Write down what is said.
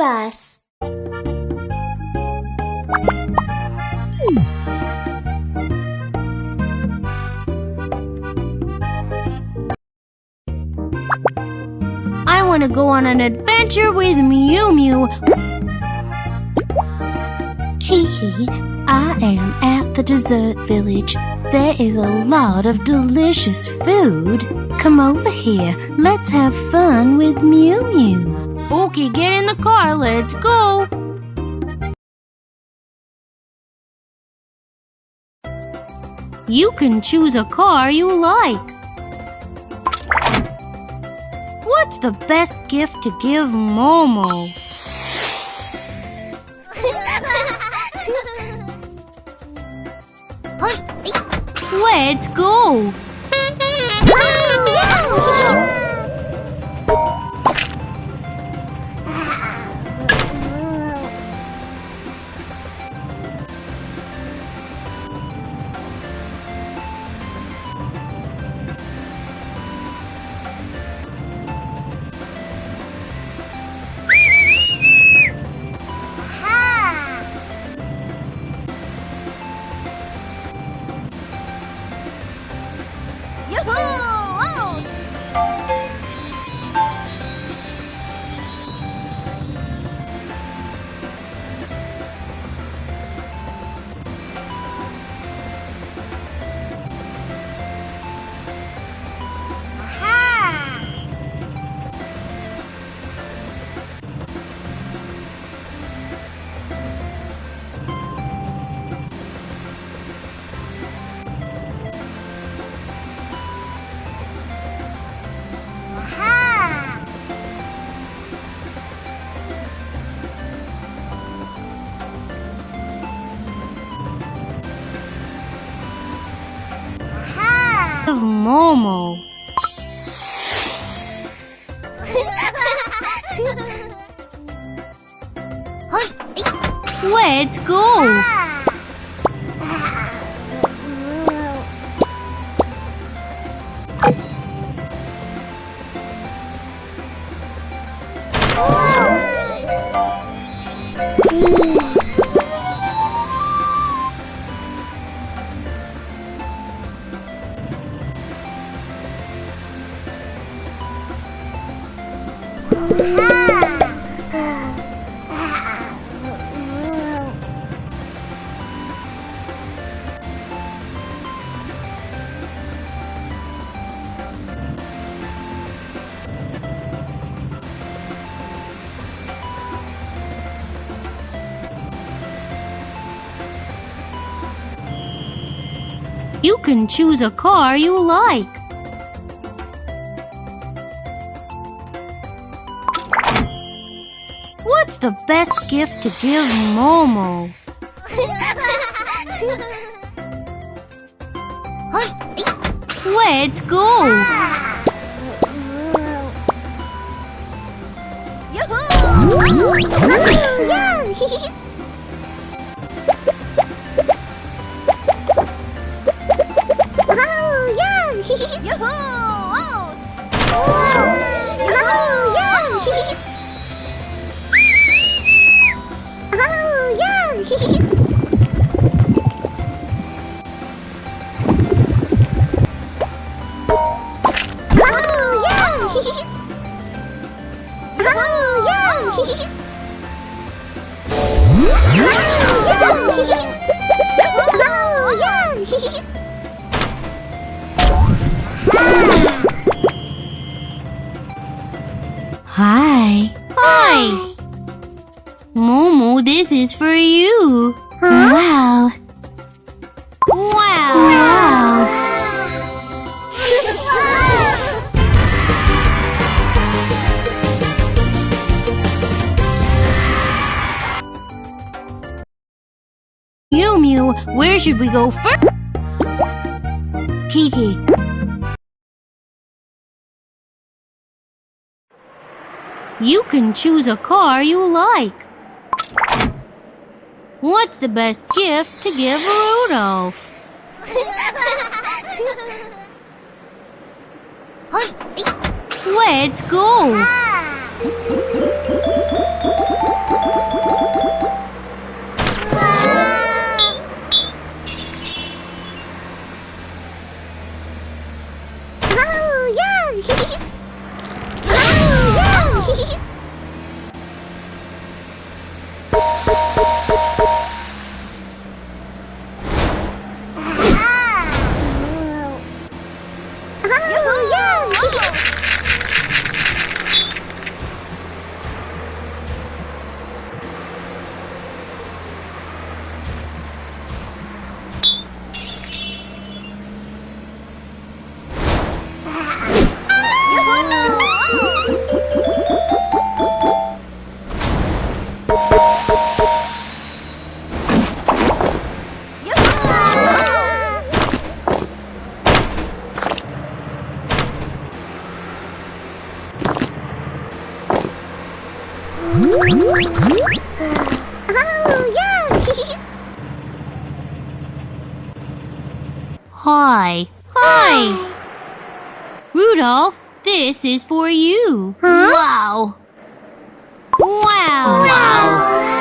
Bus. I want to go on an adventure with Mew Mew. Kiki, I am at the dessert village. There is a lot of delicious food. Come over here. Let's have fun with Mew Mew. Okay, get in the car. Let's go. You can choose a car you like. What's the best gift to give Momo? Let's go! Of Momo. Let's go. You can choose a car you like. What's the best gift to give Momo? Let's go! Hi. Hi. Momo, this is for you. Huh? Wow. Wow. Wow. Mew Mew, where should we go first? Kiki. You can choose a car you like. What's the best gift to give Rudolph? Let's go! Hi. Hi. Rudolph, this is for you. Huh? Wow. Wow. Wow.